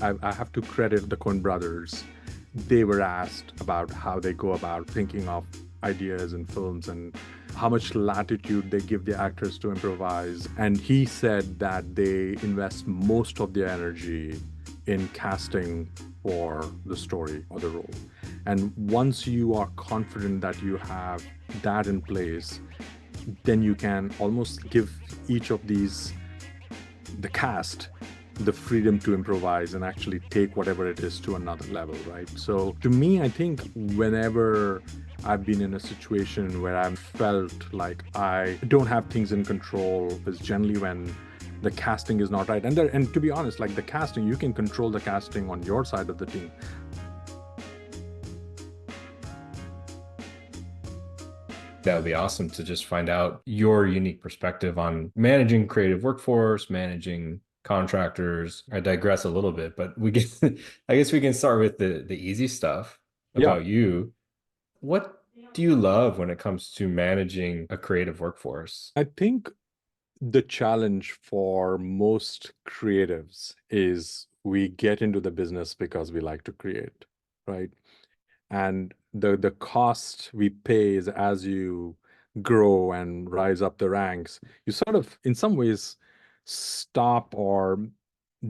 I have to credit the Coen brothers. They were asked about how they go about thinking of ideas in films and how much latitude they give the actors to improvise. And he said that they invest most of their energy in casting for the story or the role. And once you are confident that you have that in place, then you can almost give each of these, the cast, the freedom to improvise and actually take whatever it is to another level, right? So to me, I think whenever I've been in a situation where I've felt like I don't have things in control is generally when the casting is not right. And to be honest, like the casting, you can control the casting on your side of the team. That would be awesome to just find out your unique perspective on managing creative workforce, managing contractors. I digress a little bit, but I guess we can start with the easy stuff Yeah, about you. What do you love when it comes to managing a creative workforce? I think the challenge for most creatives is we get into the business because we like to create, right? And the cost we pay is as you grow and rise up the ranks, you sort of in some ways stop or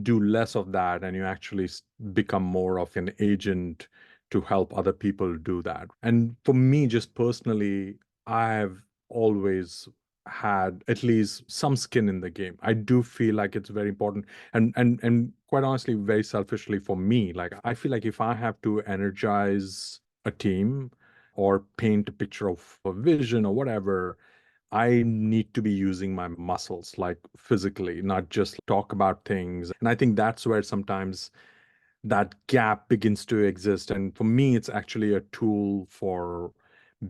do less of that, and you actually become more of an agent to help other people do that. And for me, just personally, I've always had at least some skin in the game. I do feel like it's very important, and quite honestly, very selfishly for me, like I feel like if I have to energize a team or paint a picture of a vision or whatever, I need to be using my muscles, like physically, not just talk about things. And I think that's where sometimes that gap begins to exist. And for me, it's actually a tool for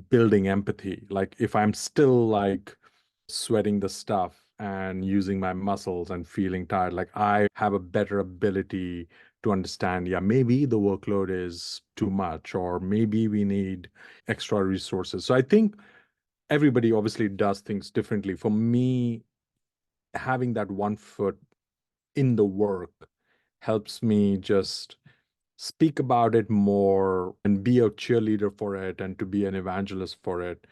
building empathy. Like if I'm still like sweating the stuff and using my muscles and feeling tired, like I have a better ability to understand, yeah, maybe the workload is too much, or maybe we need extra resources. So I think everybody obviously does things differently. For me, having that one foot in the work helps me just speak about it more and be a cheerleader for it and to be an evangelist for it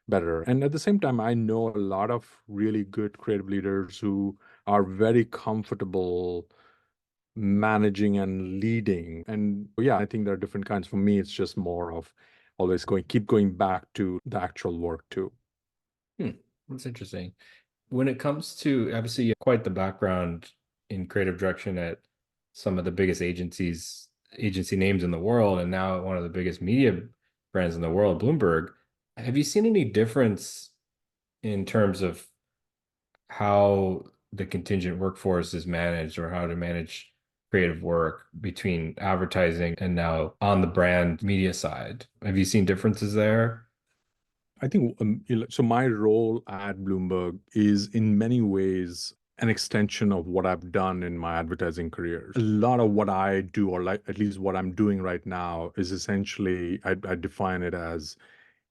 better. And at the same time, I know a lot of really good creative leaders who are very comfortable managing and leading. And yeah, I think there are different kinds. For me, it's just more of always keep going back to the actual work too. Hmm, that's interesting. When it comes to, obviously, you have quite the background in creative direction at some of the biggest agency names in the world, and now one of the biggest media brands in the world, Bloomberg. Have you seen any difference in terms of how the contingent workforce is managed or how to manage creative work between advertising and now on the brand media side? Have you seen differences there? I think so. My role at Bloomberg is in many ways an extension of what I've done in my advertising career. A lot of what I do, or like at least what I'm doing right now, is essentially I define it as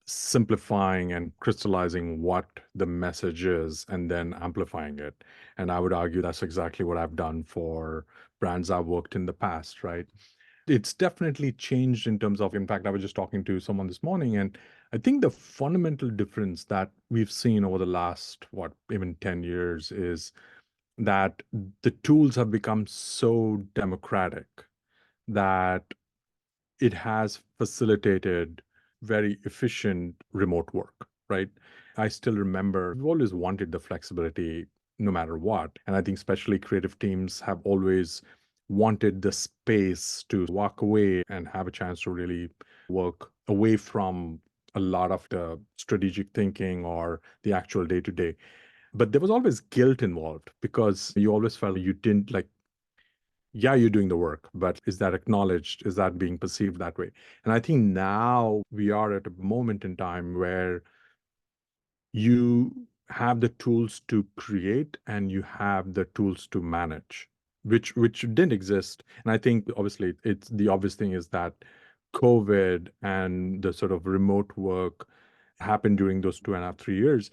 simplifying and crystallizing what the message is and then amplifying it. And I would argue that's exactly what I've done for brands I've worked in the past, right? It's definitely changed in terms of, in fact, I was just talking to someone this morning, and I think the fundamental difference that we've seen over the last, what, even 10 years is that the tools have become so democratic that it has facilitated very efficient remote work, right? I still remember we've always wanted the flexibility no matter what. And I think especially creative teams have always wanted the space to walk away and have a chance to really work away from a lot of the strategic thinking or the actual day to day. But there was always guilt involved because you always felt you didn't like, yeah, you're doing the work, but is that acknowledged? Is that being perceived that way? And I think now we are at a moment in time where you have the tools to create and you have the tools to manage, which didn't exist. And I think obviously it's the obvious thing is that COVID and the sort of remote work happened during those 2.5, 3 years.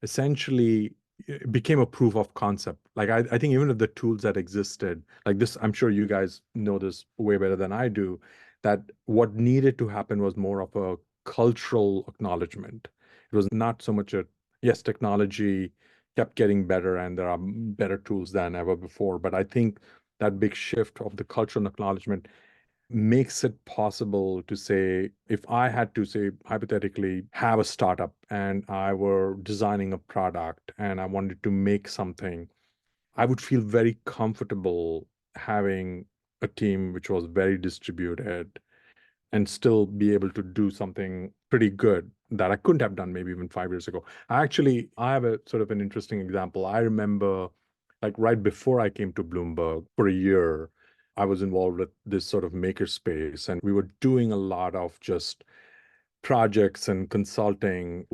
Essentially, it became a proof of concept. Like I think even if the tools that existed, like this, I'm sure you guys know this way better than I do, that what needed to happen was more of a cultural acknowledgement. It was not so much a, yes, technology kept getting better and there are better tools than ever before. But I think that big shift of the cultural acknowledgement makes it possible to say, if I had to say, hypothetically, have a startup and I were designing a product and I wanted to make something, I would feel very comfortable having a team which was very distributed and still be able to do something pretty good that I couldn't have done maybe even 5 years ago. I have a sort of an interesting example. I remember, like, right before I came to Bloomberg for a year, I was involved with this sort of makerspace, and we were doing a lot of just projects and consulting.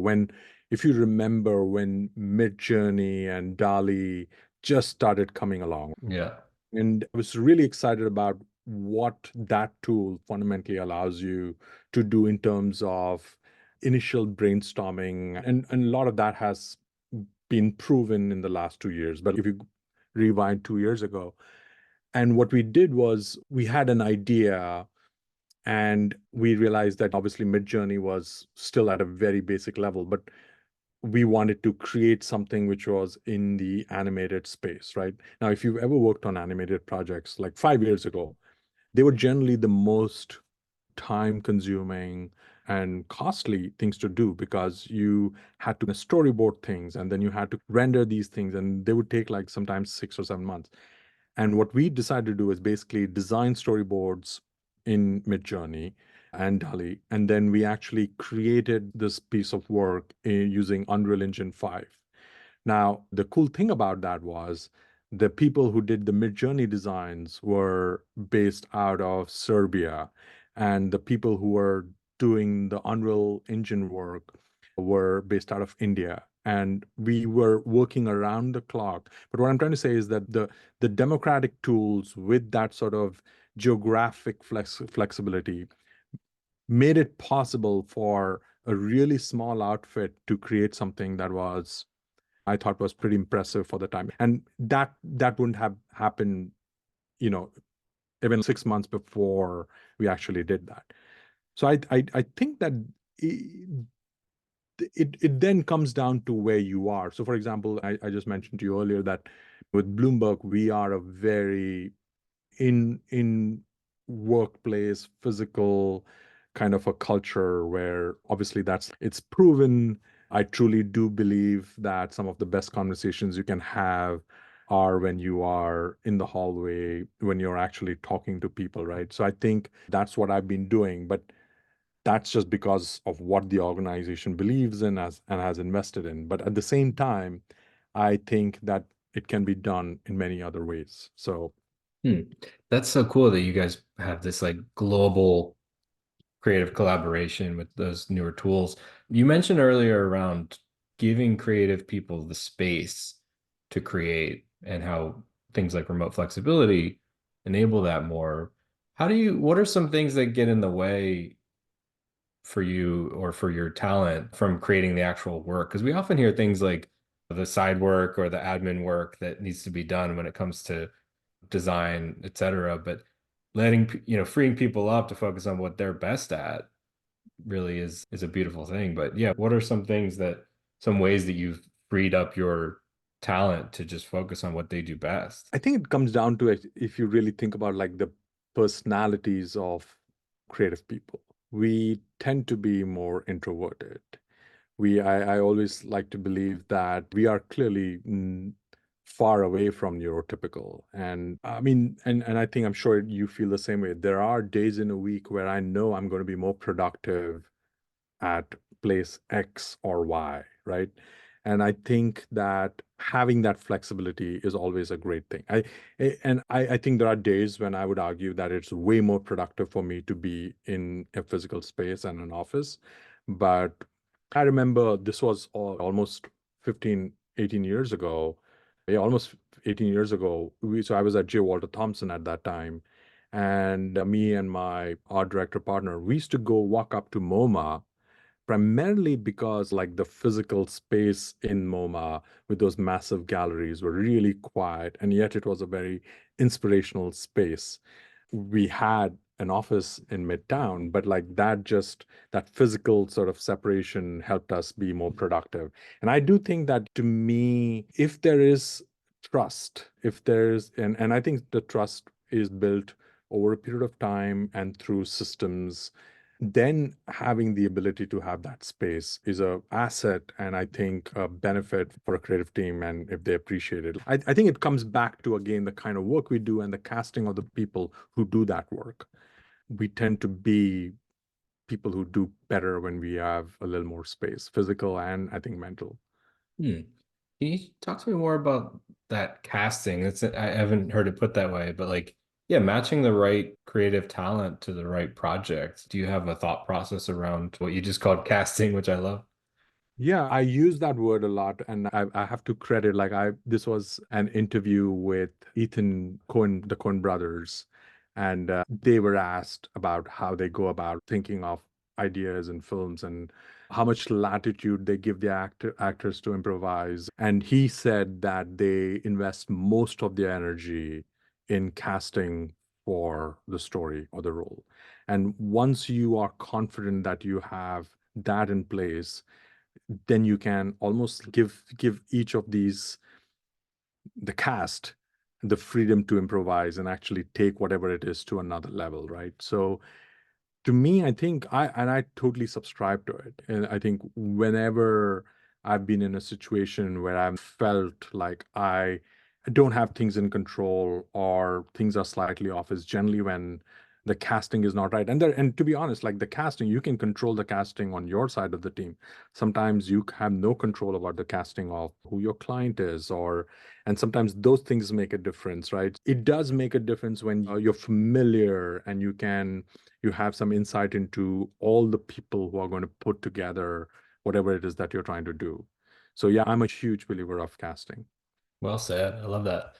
If you remember, when Midjourney and Dali just started coming along, Yeah. and I was really excited about what that tool fundamentally allows you to do in terms of initial brainstorming. And a lot of that has been proven in the last 2 years. But if you rewind 2 years ago, and what we did was we had an idea and we realized that obviously Midjourney was still at a very basic level, but we wanted to create something which was in the animated space, right? Now, if you've ever worked on animated projects like 5 years ago, they were generally the most time consuming and costly things to do because you had to storyboard things and then you had to render these things, and they would take like sometimes 6 or 7 months. And what we decided to do is basically design storyboards in Midjourney and DALI. And then we actually created this piece of work using Unreal Engine 5. Now, the cool thing about that was the people who did the Midjourney designs were based out of Serbia, and the people who were doing the Unreal Engine work were based out of India. And we were working around the clock. But what I'm trying to say is that the democratic tools with that sort of geographic flexibility made it possible for a really small outfit to create something that was, I thought, was pretty impressive for the time. And that wouldn't have happened, you know, even 6 months before we actually did that. So I think that it then comes down to where you are. So for example, I just mentioned to you earlier that with Bloomberg, we are a very in workplace, physical kind of a culture where obviously it's proven. I truly do believe that some of the best conversations you can have are when you are in the hallway, when you're actually talking to people, right? So I think that's what I've been doing, but that's just because of what the organization believes in and has invested in. But at the same time, I think that it can be done in many other ways. So That's so cool that you guys have this like global creative collaboration with those newer tools. You mentioned earlier around giving creative people the space to create and how things like remote flexibility enable that more. What are some things that get in the way for you or for your talent from creating the actual work? Because we often hear things like the side work or the admin work that needs to be done when it comes to design, etc. But freeing people up to focus on what they're best at really is a beautiful thing. But yeah, what are some ways that you've freed up your talent to just focus on what they do best? I think it comes down to it, if you really think about like the personalities of creative people. We tend to be more introverted. I always like to believe that we are clearly far away from neurotypical. And I mean, and I think I'm sure you feel the same way. There are days in a week where I know I'm going to be more productive at place X or Y, right? And I think that having that flexibility is always a great thing. I think there are days when I would argue that it's way more productive for me to be in a physical space and an office. But I remember this was almost 15, 18 years ago. Yeah, almost 18 years ago. So I was at J. Walter Thompson at that time. And me and my art director partner, we used to go walk up to MoMA primarily because like the physical space in MoMA with those massive galleries were really quiet, and yet it was a very inspirational space. We had an office in Midtown, but like that physical sort of separation helped us be more productive. And I do think that to me, if there is trust, if there's, and I think the trust is built over a period of time and through systems, then having the ability to have that space is a asset, and I think a benefit for a creative team, and if they appreciate it. I think it comes back to, again, the kind of work we do and the casting of the people who do that work. We tend to be people who do better when we have a little more space, physical and I think mental. Hmm. Can you talk to me more about that casting? I haven't heard it put that way, but like, yeah, matching the right creative talent to the right project. Do you have a thought process around what you just called casting, which I love? Yeah, I use that word a lot, and I have to credit, like, this was an interview with Ethan Cohen, the Cohen brothers, and they were asked about how they go about thinking of ideas in films and how much latitude they give the actors to improvise. And he said that they invest most of their energy in casting for the story or the role. And once you are confident that you have that in place, then you can almost give each of these, the cast, the freedom to improvise and actually take whatever it is to another level, right? So to me, I think I totally subscribe to it. And I think whenever I've been in a situation where I've felt like I don't have things in control or things are slightly off, is generally when the casting is not right. And to be honest, like the casting, you can control the casting on your side of the team. Sometimes you have no control about the casting of who your client is, and sometimes those things make a difference, right? It does make a difference when you're familiar and you have some insight into all the people who are going to put together whatever it is that you're trying to do. So yeah, I'm a huge believer of casting. Well said. I love that.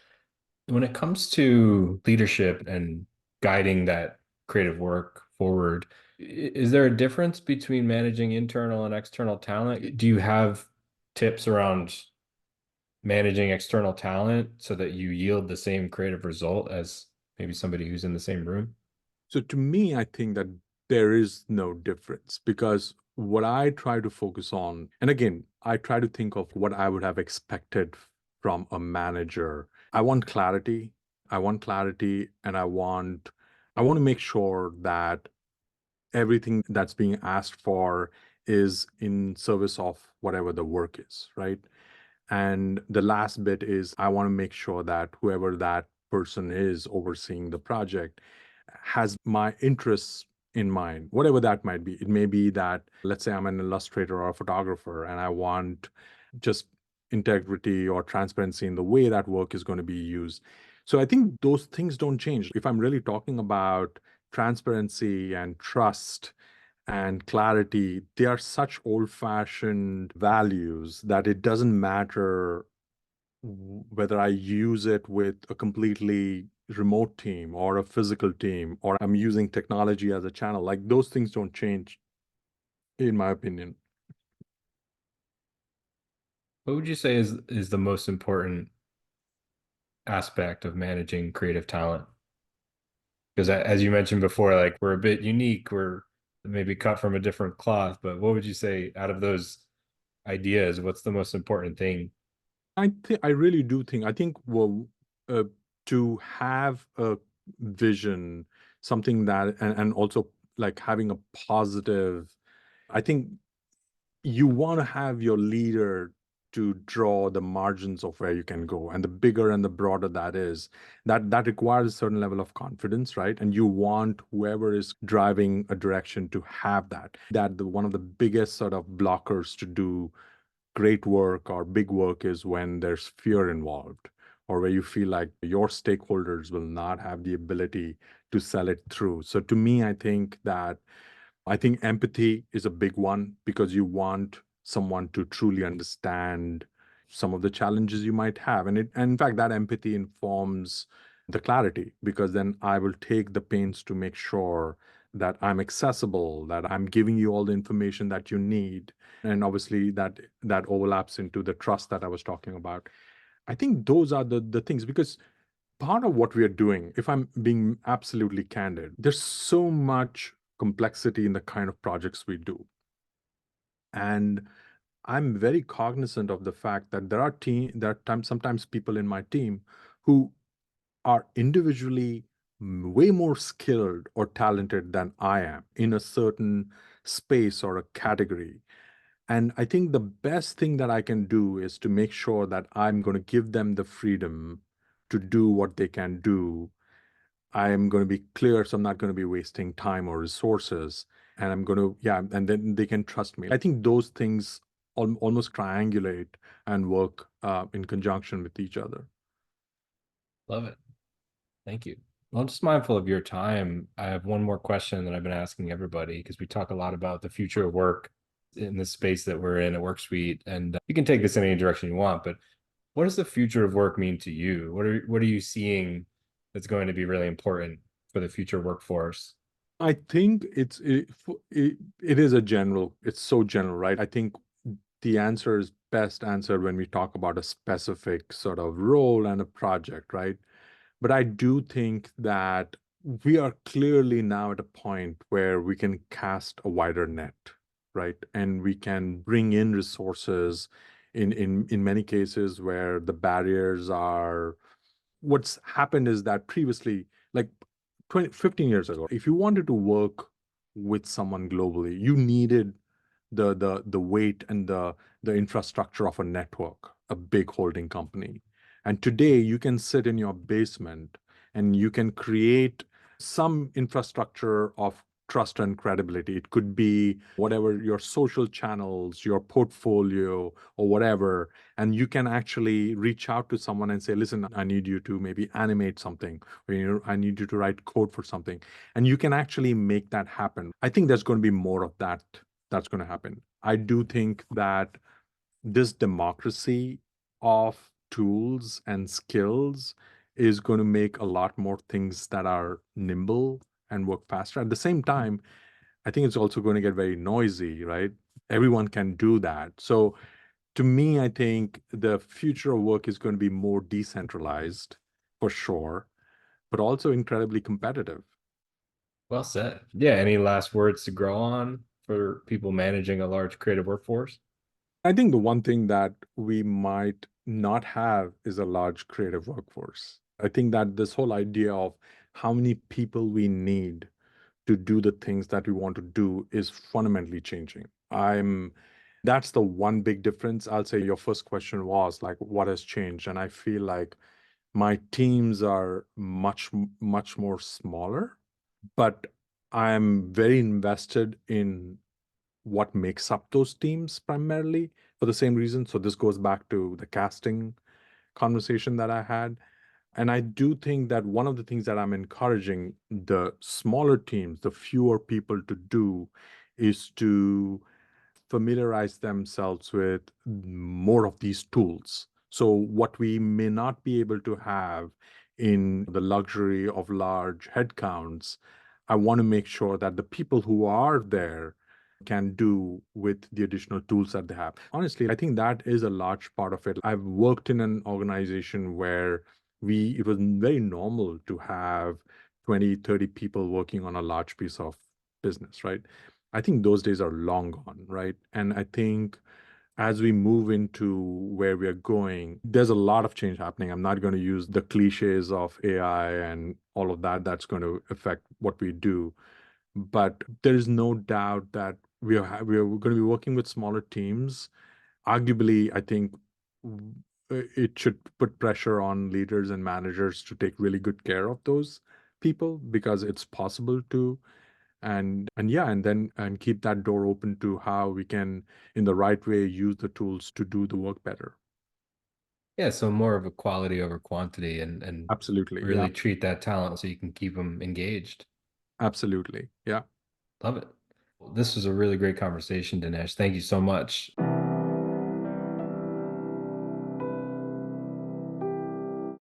When it comes to leadership and guiding that creative work forward, is there a difference between managing internal and external talent? Do you have tips around managing external talent so that you yield the same creative result as maybe somebody who's in the same room? So to me, I think that there is no difference, because what I try to focus on, and again, I try to think of what I would have expected from a manager. I want clarity. I want clarity, and I want to make sure that everything that's being asked for is in service of whatever the work is, right? And the last bit is I want to make sure that whoever that person is overseeing the project has my interests in mind, whatever that might be. It may be that, let's say I'm an illustrator or a photographer, and I want just integrity or transparency in the way that work is going to be used. So I think those things don't change. If I'm really talking about transparency and trust and clarity, they are such old-fashioned values that it doesn't matter whether I use it with a completely remote team or a physical team, or I'm using technology as a channel. Like those things don't change, in my opinion. What would you say is the most important aspect of managing creative talent? Because as you mentioned before, like we're a bit unique, we're maybe cut from a different cloth, but what would you say out of those ideas, what's the most important thing? I really do think, I think, well, uh, to have a vision, something that, and also like having a positive, I think you want to have your leader to draw the margins of where you can go, and the bigger and the broader that is, that requires a certain level of confidence, right? And you want whoever is driving a direction to have that one of the biggest sort of blockers to do great work or big work is when there's fear involved, or where you feel like your stakeholders will not have the ability to sell it through. So to me, I think empathy is a big one, because you want someone to truly understand some of the challenges you might have. And in fact, that empathy informs the clarity, because then I will take the pains to make sure that I'm accessible, that I'm giving you all the information that you need. And obviously that overlaps into the trust that I was talking about. I think those are the things, because part of what we are doing, if I'm being absolutely candid, there's so much complexity in the kind of projects we do. And I'm very cognizant of the fact that there are sometimes people in my team who are individually way more skilled or talented than I am in a certain space or a category. And I think the best thing that I can do is to make sure that I'm going to give them the freedom to do what they can do. I am going to be clear, so I'm not going to be wasting time or resources. And I'm going to, yeah, and then they can trust me. I think those things almost triangulate and work in conjunction with each other. Love it. Thank you. Well, I'm just mindful of your time. I have one more question that I've been asking everybody, because we talk a lot about the future of work in the space that we're in at Worksuite, and you can take this in any direction you want, but what does the future of work mean to you? What are you seeing that's going to be really important for the future workforce? I think it is a general, it's so general, right? I think the answer is best answered when we talk about a specific sort of role and a project, right? But I do think that we are clearly now at a point where we can cast a wider net, right? And we can bring in resources in many cases where the barriers are. What's happened is that previously, like 15 years ago, if you wanted to work with someone globally, you needed the weight and the infrastructure of a network, a big holding company. And today you can sit in your basement and you can create some infrastructure of trust and credibility. It could be whatever your social channels, your portfolio, or whatever. And you can actually reach out to someone and say, listen, I need you to maybe animate something, or I need you to write code for something. And you can actually make that happen. I think there's going to be more of that that's going to happen. I do think that this democracy of tools and skills is going to make a lot more things that are nimble and work faster. At the same time, I think it's also going to get very noisy, right? Everyone can do that. So to me, I think the future of work is going to be more decentralized for sure, but also incredibly competitive. Well said. Yeah, any last words to grow on for people managing a large creative workforce? I think the one thing that we might not have is a large creative workforce. I think that this whole idea of how many people we need to do the things that we want to do is fundamentally changing. That's the one big difference. I'll say your first question was like, what has changed? And I feel like my teams are much more smaller, but I'm very invested in what makes up those teams primarily for the same reason. So this goes back to the casting conversation that I had. And I do think that one of the things that I'm encouraging the smaller teams, the fewer people to do, is to familiarize themselves with more of these tools. So what we may not be able to have in the luxury of large headcounts, I want to make sure that the people who are there can do with the additional tools that they have. Honestly, I think that is a large part of it. I've worked in an organization where it was very normal to have 20, 30 people working on a large piece of business, right? I think those days are long gone, right? And I think as we move into where we are going, there's a lot of change happening. I'm not going to use the cliches of AI and all of that that's going to affect what we do. But there is no doubt that we are going to be working with smaller teams. Arguably, I think it should put pressure on leaders and managers to take really good care of those people, because it's possible to. And yeah, and then and keep that door open to how we can in the right way use the tools to do the work better. Yeah, so more of a quality over quantity, and Absolutely. Yeah. really treat that talent so you can keep them engaged. Absolutely. Yeah. Love it. Well, this was a really great conversation, Dinesh. Thank you so much.